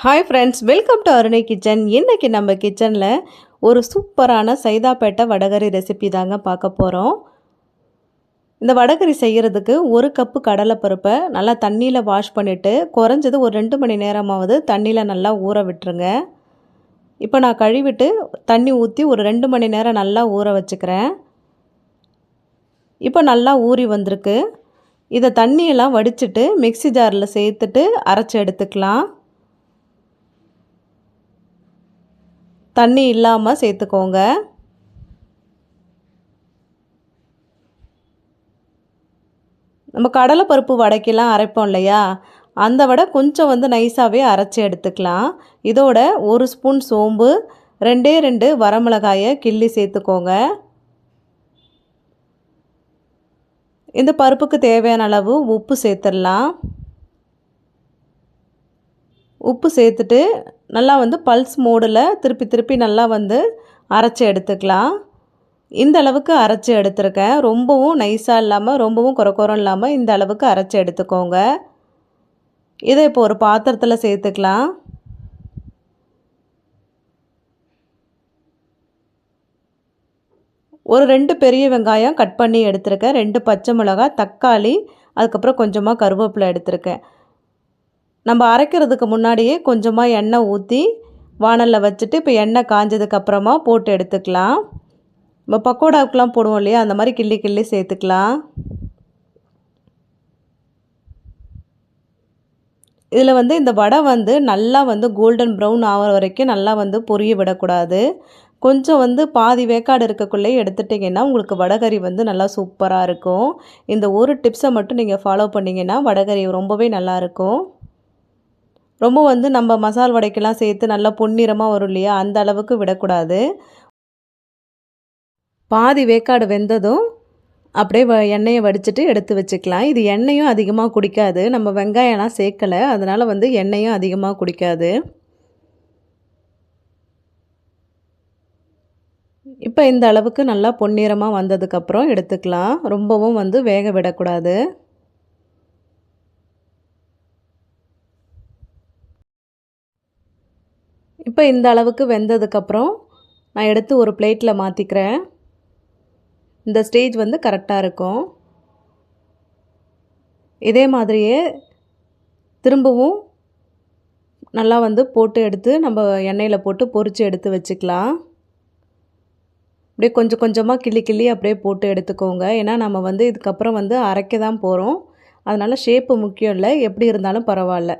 Hi friends, welcome to Arunai kitchen. இன்றைக்கி நம்ம கிச்சனில் ஒரு சூப்பரான சைதாப்பேட்டை வடகரி ரெசிபி தாங்க பார்க்க போகிறோம். இந்த வடகரி செய்கிறதுக்கு ஒரு கப்பு கடலைப்பருப்பை நல்லா தண்ணியில் வாஷ் பண்ணிவிட்டு குறைஞ்சது ஒரு 2 மணி நேரமாவது தண்ணியில் நல்லா ஊற விட்டுருங்க. இப்போ நான் கழுவிட்டு தண்ணி ஊற்றி ஒரு 2 மணி நேரம் நல்லா ஊற வச்சுக்கிறேன். இப்போ நல்லா ஊறி வந்திருக்கு. இதை தண்ணியெல்லாம் வடிச்சிட்டு மிக்ஸி ஜாரில் சேர்த்துட்டு அரைச்சி எடுத்துக்கலாம். தண்ணி இல்லாமல் சேர்த்துக்கோங்க. நம்ம கடலைப்பருப்பு வடைக்கெல்லாம் அரைப்போம் இல்லையா, அந்த வடை கொஞ்சம் நைஸாகவே அரைச்சி எடுத்துக்கலாம். இதோட 1 ஸ்பூன் சோம்பு, 2 வரமிளகாயை கிள்ளி சேர்த்துக்கோங்க. இந்த பருப்புக்கு தேவையான அளவு உப்பு சேர்த்துடலாம். உப்பு சேர்த்துட்டு நல்லா பல்ஸ் மோடில் திருப்பி திருப்பி நல்லா அரைச்சி எடுத்துக்கலாம். இந்த அளவுக்கு அரைச்சி எடுத்துருக்கேன். ரொம்பவும் நைஸாக இல்லாமல் ரொம்பவும் குறை இல்லாமல் இந்த அளவுக்கு அரைச்சி எடுத்துக்கோங்க. இதை இப்போ ஒரு பாத்திரத்தில் சேர்த்துக்கலாம். ஒரு 2 பெரிய வெங்காயம் கட் பண்ணி எடுத்துருக்கேன். 2 பச்சை மிளகாய், தக்காளி, அதுக்கப்புறம் கொஞ்சமாக கருவேப்பிலை எடுத்துருக்கேன். நம்ம அரைக்கிறதுக்கு முன்னாடியே கொஞ்சமாக எண்ணெய் ஊற்றி வாணலில் வச்சுட்டு இப்போ எண்ணெய் காஞ்சதுக்கப்புறமா போட்டு எடுத்துக்கலாம். நம்ம பக்கோடாவுக்கெலாம் போடுவோம் இல்லையா, அந்த மாதிரி கிள்ளி கிள்ளி சேர்த்துக்கலாம். இதில் இந்த வடை நல்லா கோல்டன் ப்ரௌன் ஆகிற வரைக்கும் நல்லா பொரிய விடக்கூடாது. கொஞ்சம் பாதி வேக்காடு இருக்கக்குள்ளே எடுத்துட்டிங்கன்னா உங்களுக்கு வடகறி நல்லா சூப்பராக இருக்கும். இந்த ஒரு டிப்ஸை மட்டும் நீங்கள் ஃபாலோ பண்ணிங்கன்னா வடகறி ரொம்பவே நல்லாயிருக்கும். ரொம்ப நம்ம மசால் வடைக்கெல்லாம் சேர்த்து நல்லா பொன்னிறமாக வரும் இல்லையா, அந்த அளவுக்கு விடக்கூடாது. பாதி வேக்காடு வெந்ததும் அப்படியே எண்ணெயை வடிச்சிட்டு எடுத்து வச்சுக்கலாம். இது எண்ணெயும் அதிகமாக குடிக்காது. நம்ம வெங்காயம்லாம் சேர்க்கலை, அதனால் எண்ணெயும் அதிகமாக குடிக்காது. இப்போ இந்த அளவுக்கு நல்லா பொன்னிறமாக வந்ததுக்கப்புறம் எடுத்துக்கலாம். ரொம்பவும் வேக விடக்கூடாது. இப்போ இந்த அளவுக்கு வெந்ததுக்கப்புறம் நான் எடுத்து ஒரு பிளேட்டில் மாற்றிக்கிறேன். இந்த ஸ்டேஜ் கரெக்டாக இருக்கும். இதே மாதிரியே திரும்பவும் நல்லா போட்டு எடுத்து நம்ம எண்ணெயில் போட்டு பொரித்து எடுத்து வச்சுக்கலாம். அப்படியே கொஞ்சம் கொஞ்சமாக கிள்ளி கிள்ளி அப்படியே போட்டு எடுத்துக்கோங்க. ஏன்னா நம்ம இதுக்கப்புறம் அரைக்க தான் போகிறோம். அதனால் ஷேப்பு முக்கியம் இல்லை, எப்படி இருந்தாலும் பரவாயில்ல.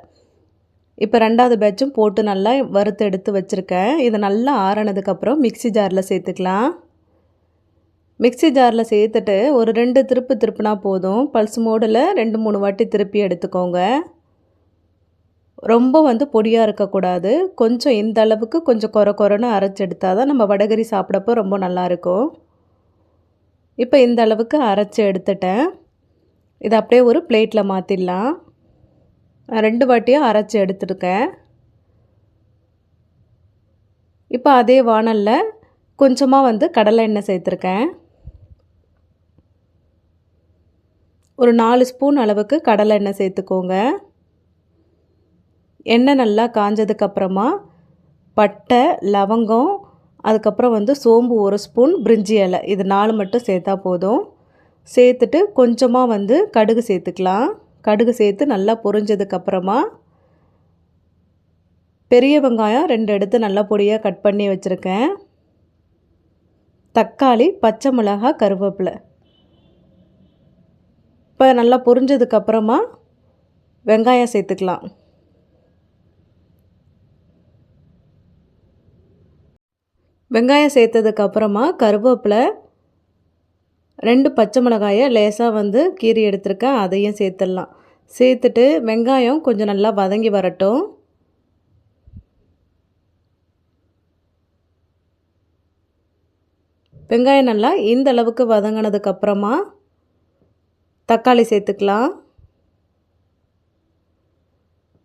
இப்போ 2வது பேட்சும் போட்டு நல்லா வறுத்து எடுத்து வச்சுருக்கேன். இதை நல்லா ஆறினதுக்கப்புறம் மிக்ஸி ஜாரில் சேர்த்துக்கலாம். மிக்ஸி ஜாரில் சேர்த்துட்டு ஒரு 2 திருப்பு திருப்புனா போதும். பல்ஸ் மோடில் 2-3 வாட்டி திருப்பி எடுத்துக்கோங்க. ரொம்ப பொடியாக இருக்கக்கூடாது. கொஞ்சம் இந்த அளவுக்கு கொஞ்சம் கொரன்னு அரைச்சி எடுத்தால் தான் நம்ம வடகறி சாப்பிடப்போ ரொம்ப நல்லாயிருக்கும். இப்போ இந்த அளவுக்கு அரைச்சி எடுத்துட்டேன். இதை அப்படியே ஒரு பிளேட்டில் மாற்றிடலாம். 2 வாட்டியாக அரைச்சி எடுத்துருக்கேன். இப்போ அதே வாணலில் கொஞ்சமாக கடலை எண்ணெய் சேர்த்துருக்கேன். ஒரு 4 ஸ்பூன் அளவுக்கு கடலை எண்ணெய் சேர்த்துக்கோங்க. எண்ணெய் நல்லா காஞ்சதுக்கப்புறமா பட்டை, லவங்கம், அதுக்கப்புறம் சோம்பு 1 ஸ்பூன், பிரிஞ்சி இலை, இது 4 மட்டும் சேர்த்தா போதும். சேர்த்துட்டு கொஞ்சமாக கடுகு சேர்த்துக்கலாம். கடுகு சேர்த்து நல்லா பொரிஞ்சதுக்கப்புறமா பெரிய வெங்காயம் 2 எடுத்து நல்லா பொடியாக கட் பண்ணி வச்சுருக்கேன். தக்காளி, பச்சை மிளகாய், கருவேப்பிலை. இப்போ நல்லா பொரிஞ்சதுக்கப்புறமா வெங்காயம் சேர்த்துக்கலாம். வெங்காயம் சேர்த்ததுக்கப்புறமா கருவேப்பிலை, 2 பச்சை மிளகாயை லேசாக கீறி எடுத்துருக்கேன், அதையும் சேர்த்துடலாம். சேர்த்துட்டு வெங்காயம் கொஞ்சம் நல்லா வதங்கி வரட்டும். வெங்காயம் நல்லா இந்த அளவுக்கு வதங்கினதுக்கப்புறமா தக்காளி சேர்த்துக்கலாம்.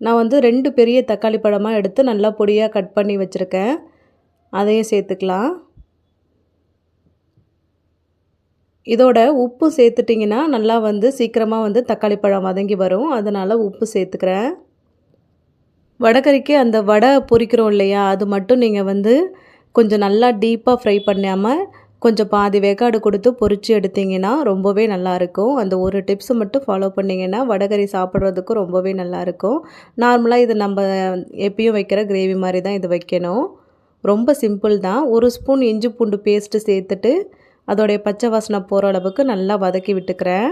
நான் 2 பெரிய தக்காளி பழமாக எடுத்து நல்லா பொடியாக கட் பண்ணி வச்சுருக்கேன், அதையும் சேர்த்துக்கலாம். இதோட உப்பு சேர்த்துட்டிங்கன்னா நல்லா சீக்கிரமாக தக்காளி பழம் வதங்கி வரும். அதனால் உப்பு சேர்த்துக்கிறேன். வடைகறிக்கு அந்த வடை பொரிக்கிறோம் இல்லையா, அது மட்டும் நீங்கள் வந்து கொஞ்சம் நல்லா டீப்பாக ஃப்ரை பண்ணாமல் கொஞ்சம் பாதி வேக்காடு கொடுத்து பொரித்து எடுத்திங்கன்னா ரொம்பவே நல்லாயிருக்கும். அந்த ஒரு டிப்ஸை மட்டும் ஃபாலோ பண்ணிங்கன்னா வடைகறி சாப்பிட்றதுக்கும் ரொம்பவே நல்லாயிருக்கும். நார்மலாக இது நம்ம எப்பயும் வைக்கிற கிரேவி மாதிரி தான் இது வைக்கணும். ரொம்ப சிம்பிள் தான். 1 ஸ்பூன் இஞ்சி பூண்டு பேஸ்ட்டு சேர்த்துட்டு அதோடைய பச்சை வாசனை போகிற அளவுக்கு நல்லா வதக்கி விட்டுக்கிறேன்.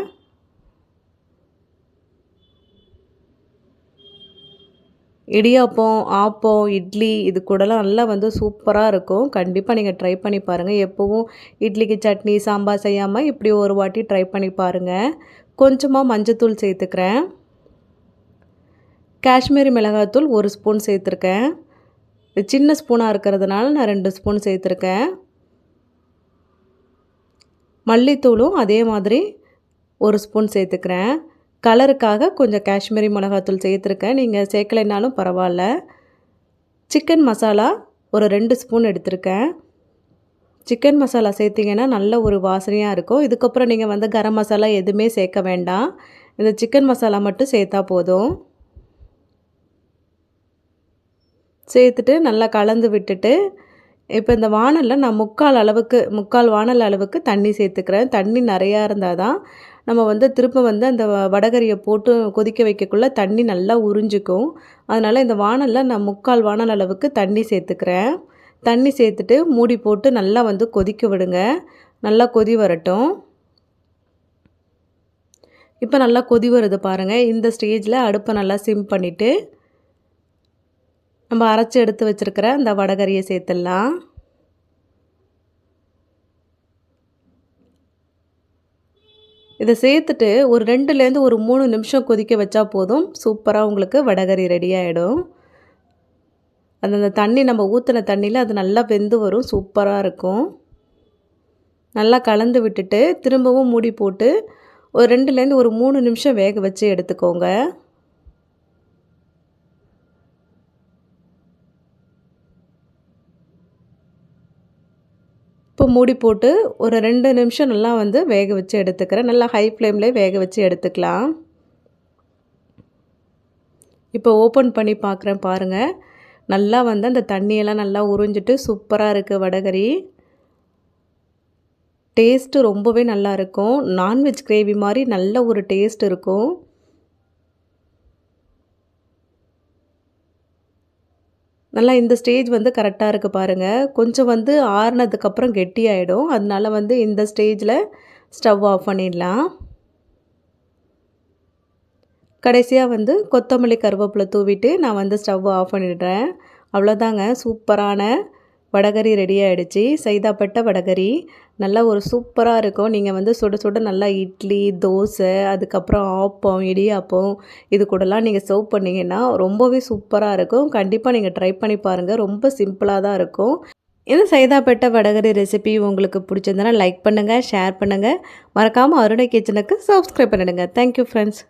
இடியாப்பம், ஆப்பம், இட்லி இது கூடலாம் நல்லா வந்து சூப்பராக இருக்கும். கண்டிப்பாக நீங்கள் ட்ரை பண்ணி பாருங்கள். எப்போவும் இட்லிக்கு சட்னி, சாம்பார் செய்யாமல் இப்படி ஒரு வாட்டி ட்ரை பண்ணி பாருங்கள். கொஞ்சமாக மஞ்சத்தூள் சேர்த்துக்கிறேன். காஷ்மீரி மிளகாத்தூள் 1 ஸ்பூன் சேர்த்துருக்கேன். சின்ன ஸ்பூனாக இருக்கிறதுனால நான் 2 ஸ்பூன் சேர்த்துருக்கேன். மல்லித்தூளும் அதே மாதிரி 1 ஸ்பூன் சேர்த்துக்கிறேன். கலருக்காக கொஞ்சம் காஷ்மீரி மிளகாத்தூள் சேர்த்துருக்கேன். நீங்கள் சேர்க்கலைனாலும் பரவாயில்ல. சிக்கன் மசாலா ஒரு 2 ஸ்பூன் எடுத்திருக்கேன். சிக்கன் மசாலா சேர்த்திங்கன்னா நல்ல ஒரு வாசனையாக இருக்கும். இதுக்கப்புறம் நீங்கள் வந்து கரம் மசாலா எதுவுமே சேர்க்க வேண்டாம். இந்த சிக்கன் மசாலா மட்டும் சேர்த்தா போதும். சேர்த்துட்டு நல்லா கலந்து விட்டுட்டு இப்போ இந்த வாணலில் நான் முக்கால் வாணல் அளவுக்கு தண்ணி சேர்த்துக்கிறேன். தண்ணி நிறையா இருந்தால் தான் நம்ம வந்து திரும்ப வந்து அந்த வடைகறியை போட்டு கொதிக்க வைக்கக்குள்ளே தண்ணி நல்லா உறிஞ்சிக்கும். அதனால் இந்த வாணலில் நான் முக்கால் வாணல் அளவுக்கு தண்ணி சேர்த்துக்கிறேன். தண்ணி சேர்த்துட்டு மூடி போட்டு நல்லா வந்து கொதிக்க விடுங்க. நல்லா கொதி வரட்டும். இப்போ நல்லா கொதி வருது பாருங்கள். இந்த ஸ்டேஜில் அடுப்பை நல்லா சிம் பண்ணிவிட்டு நம்ம அரைச்சி எடுத்து வச்சுருக்கிற அந்த வடைகறியை சேர்த்துடலாம். இதை சேர்த்துட்டு ஒரு 2லேருந்து ஒரு 3 நிமிஷம் கொதிக்க வச்சா போதும். சூப்பராக உங்களுக்கு வடைகறி ரெடி ஆகிடும். அந்த தண்ணி நம்ம ஊற்றின தண்ணியில் அது நல்லா வெந்து வரும். சூப்பராக இருக்கும். நல்லா கலந்து விட்டுட்டு திரும்பவும் மூடி போட்டு ஒரு 2லேருந்து ஒரு 3 நிமிஷம் வேக வச்சு எடுத்துக்கோங்க. இப்போ மூடி போட்டு ஒரு 2 நிமிஷம் நல்லா வந்து வேக வச்சு எடுத்துக்கிறேன். நல்லா ஹை ஃப்ளேம்லேயே வேக வச்சு எடுத்துக்கலாம். இப்போ ஓப்பன் பண்ணி பார்க்குறேன் பாருங்கள். நல்லா வந்து அந்த தண்ணியெல்லாம் நல்லா உறிஞ்சிட்டு சூப்பராக இருக்குது வடைகறி. டேஸ்ட்டு ரொம்பவே நல்லாயிருக்கும். நான்வெஜ் கிரேவி மாதிரி நல்ல ஒரு டேஸ்ட் இருக்கும். நல்லா இந்த ஸ்டேஜ் வந்து கரெக்டாக இருக்குது பாருங்கள். கொஞ்சம் வந்து ஆறுனதுக்கப்புறம் கெட்டியாயிடும். அதனால வந்து இந்த ஸ்டேஜில் ஸ்டவ் ஆஃப் பண்ணிடலாம். கடைசியாக வந்து கொத்தமல்லி கருவேப்பிலை தூவிட்டு நான் வந்து ஸ்டவ் ஆஃப் பண்ணிடுறேன். அவ்வளோதாங்க, சூப்பரான வடைகறி ரெடி ஆகிடுச்சு. சைதாப்பேட்டை வடைகறி நல்லா ஒரு சூப்பராக இருக்கும். நீங்கள் வந்து சுட சுட நல்லா இட்லி, தோசை, அதுக்கப்புறம் ஆப்பம், இடியாப்பம் இது கூடலாம் நீங்கள் சர்வ் பண்ணிங்கன்னா ரொம்பவே சூப்பராக இருக்கும். கண்டிப்பாக நீங்கள் ட்ரை பண்ணி பாருங்கள். ரொம்ப சிம்பிளாக தான் இருக்கும். இந்த சைதாப்பேட்டை வடைகறி ரெசிபி உங்களுக்கு பிடிச்சிருந்தனா லைக் பண்ணுங்கள், ஷேர் பண்ணுங்கள். மறக்காமல் அருணை கிச்சனுக்கு சப்ஸ்கிரைப் பண்ணிடுங்க. Thank you friends.